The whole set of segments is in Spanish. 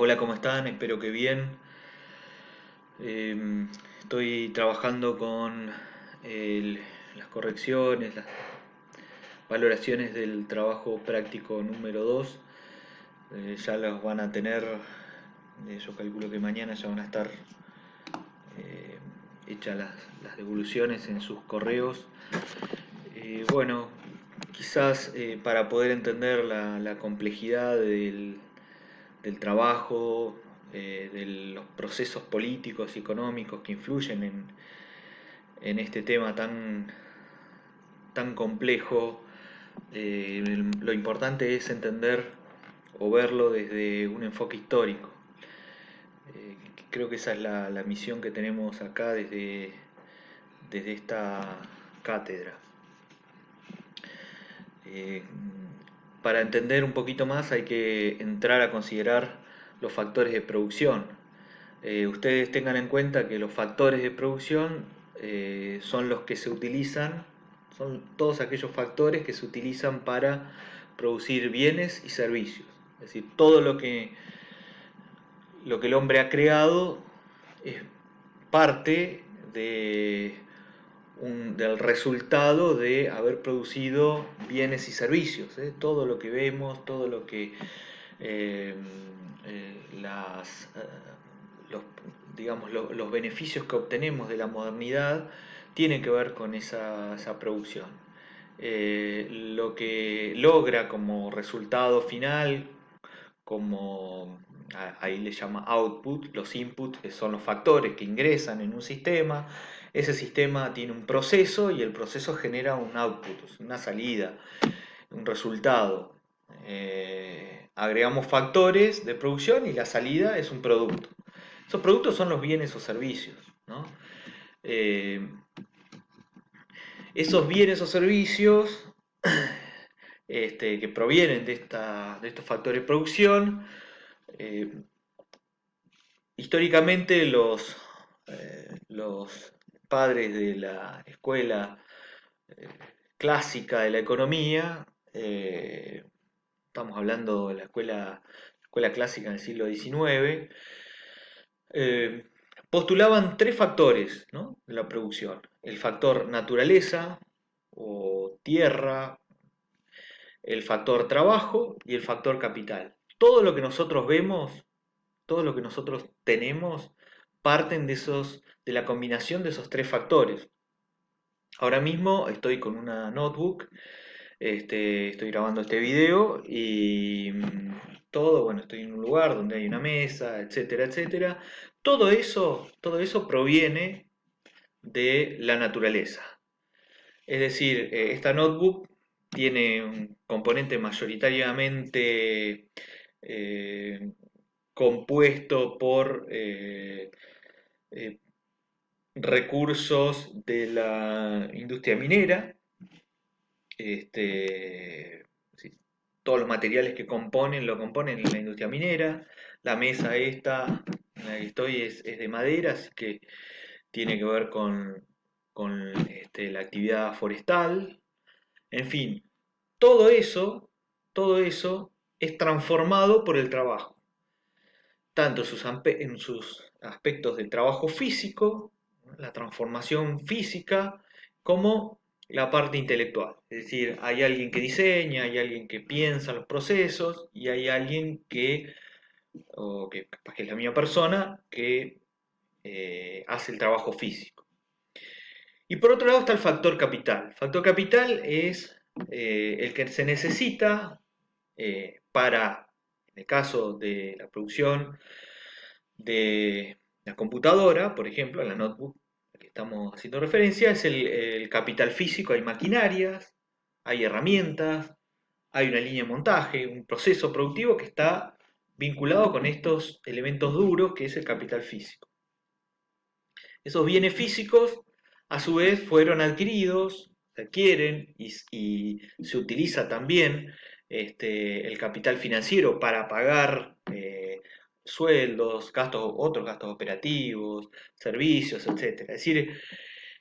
Hola, ¿cómo están? Espero que bien. Estoy trabajando con el- las correcciones, las valoraciones del trabajo práctico número 2. Ya los van a tener, yo calculo que mañana ya van a estar eh, hechas las devoluciones en sus correos. Bueno, quizás para poder entender la complejidad del trabajo, de los procesos políticos y económicos que influyen en este tema tan complejo, lo importante es entender o verlo desde un enfoque histórico. Creo que esa es la misión que tenemos acá desde esta cátedra. Eh, para entender un poquito más hay que entrar a considerar los factores de producción. Ustedes tengan en cuenta que los factores de producción son los que se utilizan, son todos aquellos factores que se utilizan para producir bienes y servicios. Es decir, todo lo que el hombre ha creado es parte del resultado de haber producido bienes y servicios. Todo lo que vemos, todo lo que eh, las, los, digamos, los beneficios que obtenemos de la modernidad tienen que ver con esa producción. Lo que logra como resultado final, como ahí le llama output, los inputs son los factores que ingresan en un sistema, ese sistema tiene un proceso y el proceso genera un output, una salida, un resultado. Agregamos factores de producción y la salida es un producto. Esos productos son los bienes o servicios, ¿no? Eh, Esos bienes o servicios que provienen de estos factores de producción, eh, históricamente los padres de la escuela eh, clásica de la economía, estamos hablando de la escuela clásica del siglo XIX, eh, postulaban tres factores, ¿no?, de la producción. El factor naturaleza o tierra, el factor trabajo y el factor capital. Todo lo que nosotros vemos, todo lo que nosotros tenemos, parten de la combinación de esos tres factores. Ahora mismo estoy con una notebook, estoy grabando este video y todo, bueno, estoy en un lugar donde hay una mesa, etcétera, etcétera. Todo eso proviene de la naturaleza. Es decir, esta notebook tiene un componente mayoritariamente eh, compuesto por eh, recursos de la industria minera, sí, todos los materiales que lo componen la industria minera. La mesa esta en la que estoy es de madera, así que tiene que ver con la actividad forestal. En fin, todo eso es transformado por el trabajo, tanto en sus aspectos del trabajo físico, la transformación física, como la parte intelectual. Es decir, hay alguien que diseña, hay alguien que piensa los procesos y hay alguien o que capaz que es la misma persona, que hace el trabajo físico. Y por otro lado está el factor capital. El factor capital es el que se necesita para, en el caso de la producción de la computadora, por ejemplo, la notebook a la que estamos haciendo referencia, es el capital físico. Hay maquinarias, hay herramientas, hay una línea de montaje, un proceso productivo que está vinculado con estos elementos duros, que es el capital físico. Esos bienes físicos, a su vez, fueron adquiridos, se adquieren y se utiliza también el capital financiero para pagar sueldos, otros gastos operativos, servicios, etcétera. Es decir,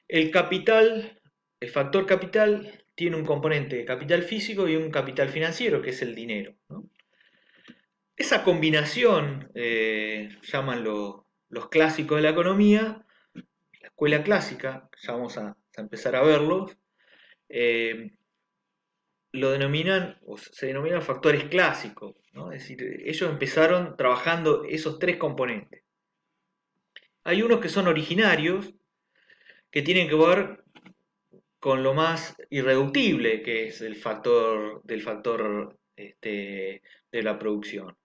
el capital, el factor capital, tiene un componente de capital físico y un capital financiero, que es el dinero, ¿no? esa combinación, llaman los clásicos de la economía, la escuela clásica, ya vamos a empezar a verlos, eh, lo denominan, o se denominan factores clásicos, ¿no? Es decir, ellos empezaron trabajando esos tres componentes. Hay unos que son originarios, que tienen que ver con lo más irreductible, que es el factor de la producción.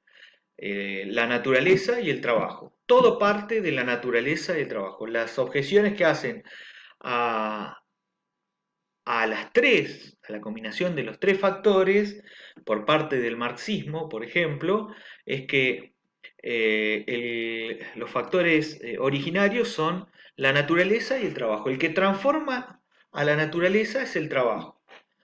La naturaleza y el trabajo. Todo parte de la naturaleza y el trabajo. Las objeciones que hacen a, a las tres, a la combinación de los tres factores, por parte del marxismo, por ejemplo, es que los factores originarios son la naturaleza y el trabajo. El que transforma a la naturaleza es el trabajo.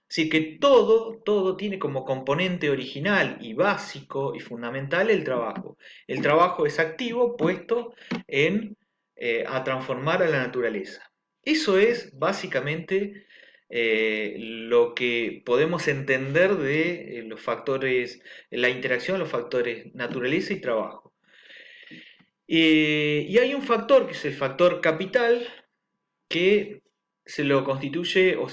Así que todo tiene como componente original y básico y fundamental el trabajo. El trabajo es activo puesto a transformar a la naturaleza. Eso es básicamente lo que podemos entender de los factores, la interacción de los factores naturaleza y trabajo. Y hay un factor que es el factor capital que se lo constituye o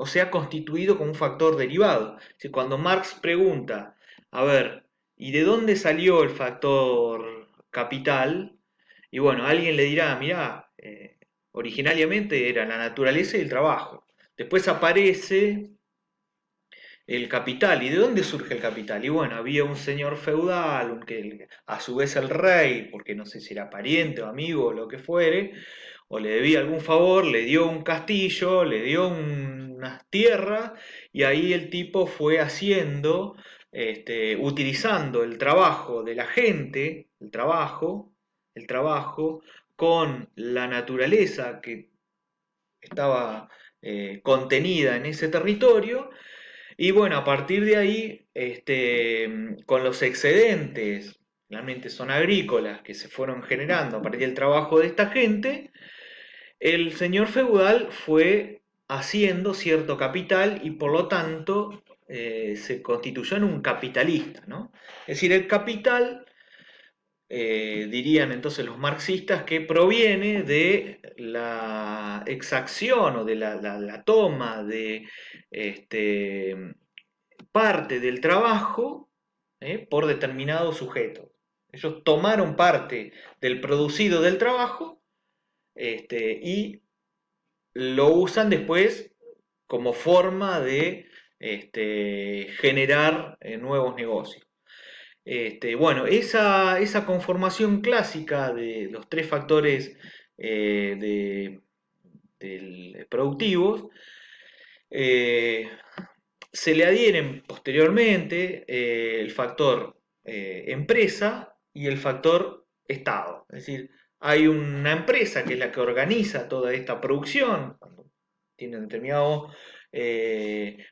se ha constituido como un factor derivado. Cuando Marx pregunta, a ver, ¿y de dónde salió el factor capital? Y bueno, alguien le dirá, mirá, originariamente era la naturaleza y el trabajo. Después aparece el capital. ¿Y de dónde surge el capital? Y bueno, había un señor feudal, que a su vez el rey, porque no sé si era pariente o amigo o lo que fuere, o le debía algún favor, le dio un castillo, le dio unas tierras, y ahí el tipo fue haciendo, utilizando el trabajo de la gente, el trabajo con la naturaleza que estaba contenida en ese territorio, y bueno, a partir de ahí, con los excedentes, realmente son agrícolas, que se fueron generando a partir del trabajo de esta gente, el señor feudal fue haciendo cierto capital y por lo tanto se constituyó en un capitalista, ¿no? Es decir, el capital, dirían entonces los marxistas, que proviene de la exacción o de la toma de este, parte del trabajo por determinado sujeto. Ellos tomaron parte del producido del trabajo y lo usan después como forma de generar nuevos negocios. Bueno, esa conformación clásica de los tres factores productivos eh, se le adhieren posteriormente el factor empresa y el factor Estado. Es decir, hay una empresa que es la que organiza toda esta producción, cuando tiene un determinado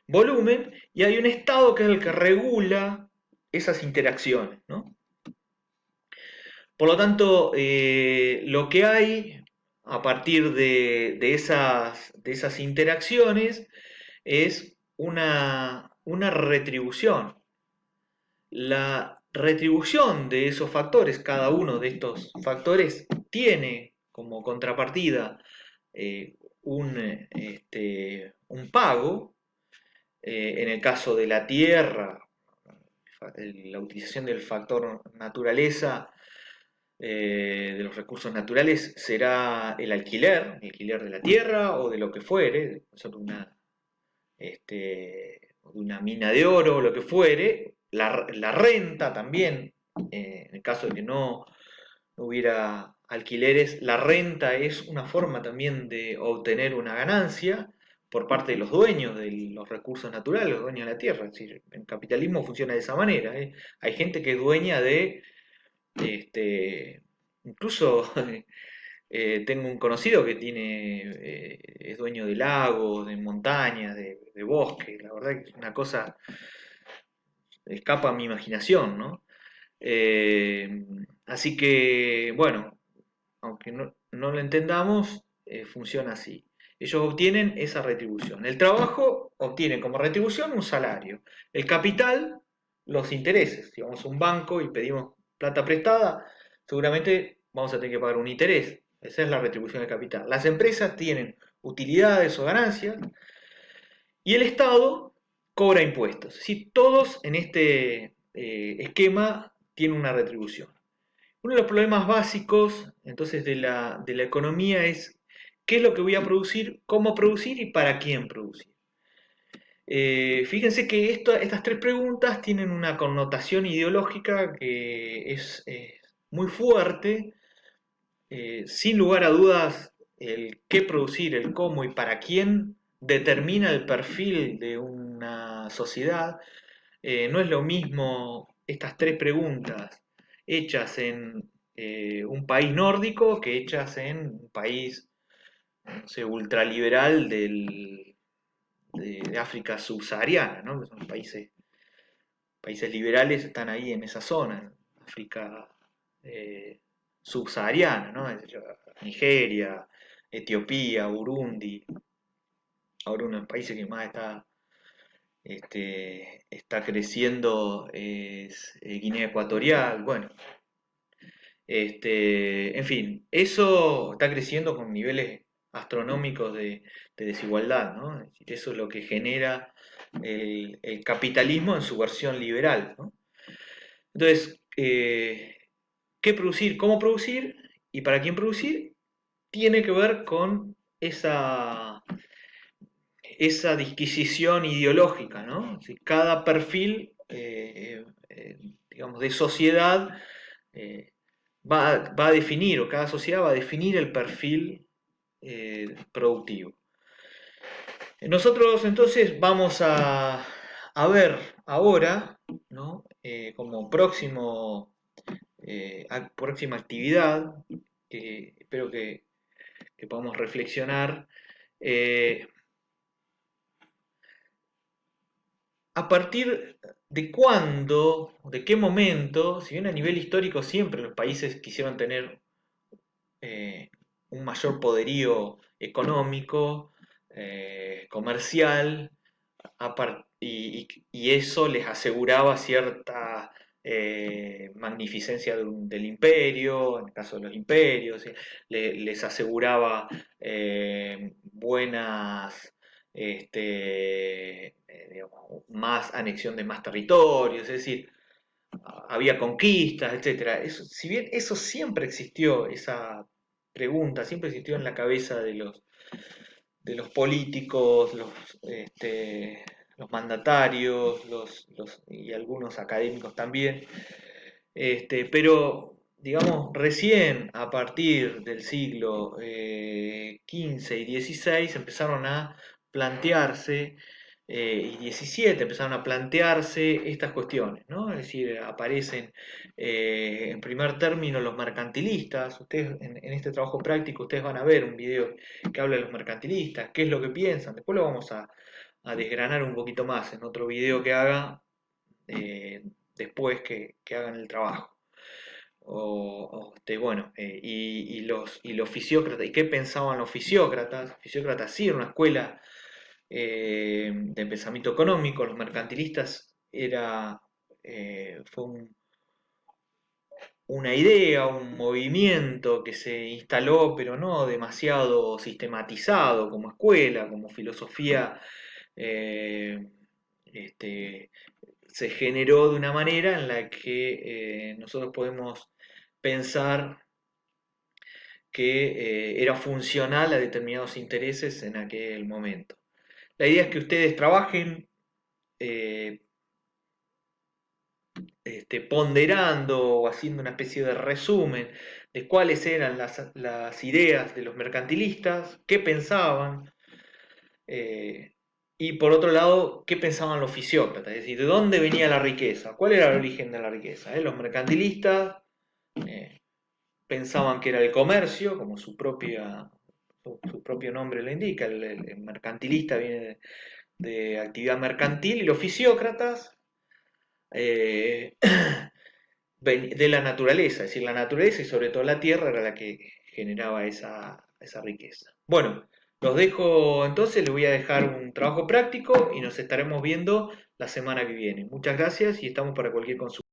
volumen, y hay un Estado que es el que regula esas interacciones, ¿no? Por lo tanto, lo que hay a partir de esas interacciones es una retribución. La retribución de esos factores, cada uno de estos factores, tiene como contrapartida un pago. En el caso de la tierra, la utilización del factor naturaleza, de los recursos naturales, será el alquiler de la tierra o de lo que fuere, una mina de oro o lo que fuere, la renta también, en el caso de que no hubiera alquileres, la renta es una forma también de obtener una ganancia por parte de los dueños de los recursos naturales, los dueños de la tierra. Es decir, el capitalismo funciona de esa manera. Hay gente que es dueña de, incluso tengo un conocido que es dueño de lagos, de montañas, de bosques. La verdad que es una cosa escapa a mi imaginación, ¿no? Eh, Así que, bueno, aunque no lo entendamos, funciona así. Ellos obtienen esa retribución. El trabajo obtiene como retribución un salario. El capital los intereses. Si vamos a un banco y pedimos plata prestada, seguramente vamos a tener que pagar un interés. Esa es la retribución de capital. Las empresas tienen utilidades o ganancias y el Estado cobra impuestos. Si todos en este esquema tienen una retribución. Uno de los problemas básicos entonces de la economía es qué es lo que voy a producir, cómo producir y para quién producir. Fíjense que estas tres preguntas tienen una connotación ideológica que es muy fuerte. Sin lugar a dudas, el qué producir, el cómo y para quién determina el perfil de una sociedad. No es lo mismo estas tres preguntas hechas en un país nórdico que hechas en un país, no sé, ultraliberal de África subsahariana, ¿no? Que son países liberales, están ahí en esa zona, África eh, subsahariana, ¿no? Nigeria, Etiopía, Burundi. Ahora uno de los países que más está creciendo es Guinea Ecuatorial. Bueno, en fin, eso está creciendo con niveles astronómicos de desigualdad, ¿no? Es decir, eso es lo que genera el capitalismo en su versión liberal, ¿no? Entonces, ¿qué producir? ¿Cómo producir? ¿Y para quién producir? Tiene que ver con esa disquisición ideológica, ¿no? Si cada perfil, digamos, de sociedad eh, va a definir, o cada sociedad va a definir el perfil productivo. Nosotros entonces vamos a ver ahora, ¿no? Como próxima actividad, que espero que podamos reflexionar, eh, a partir de cuándo, de qué momento, si bien a nivel histórico siempre los países quisieron tener eh, un mayor poderío económico, comercial, y eso les aseguraba cierta magnificencia del imperio, en el caso de los imperios, les aseguraba buenas, digamos, más anexión de más territorios, es decir, había conquistas, etcétera. Si bien eso siempre existió, esa pregunta siempre existió en la cabeza de los políticos, los mandatarios, y algunos académicos también. Pero, digamos, recién a partir del siglo XV y XVI empezaron a plantearse, y XVII empezaron a plantearse estas cuestiones, ¿no? Es decir, aparecen en primer término los mercantilistas. Ustedes en este trabajo práctico ustedes van a ver un video que habla de los mercantilistas, qué es lo que piensan. Después lo vamos a desgranar un poquito más en otro video que haga después que hagan el trabajo. Bueno, y los fisiócratas, ¿y qué pensaban los fisiócratas? Fisiócratas sí, era una escuela de pensamiento económico. Los mercantilistas fue una idea, un movimiento que se instaló, pero no demasiado sistematizado como escuela, como filosofía. eh, este, Se generó de una manera en la que nosotros podemos pensar que era funcional a determinados intereses en aquel momento. La idea es que ustedes trabajen eh, ponderando o haciendo una especie de resumen de cuáles eran las ideas de los mercantilistas, qué pensaban, eh, y por otro lado, qué pensaban los fisiócratas, es decir, de dónde venía la riqueza, cuál era el origen de la riqueza. Los mercantilistas eh, pensaban que era el comercio, como su propio nombre lo indica, el mercantilista viene de actividad mercantil, y los fisiócratas eh, de la naturaleza, es decir, la naturaleza y sobre todo la tierra era la que generaba esa riqueza. Bueno, Los dejo entonces, les voy a dejar un trabajo práctico y nos estaremos viendo la semana que viene. Muchas gracias y estamos para cualquier consulta.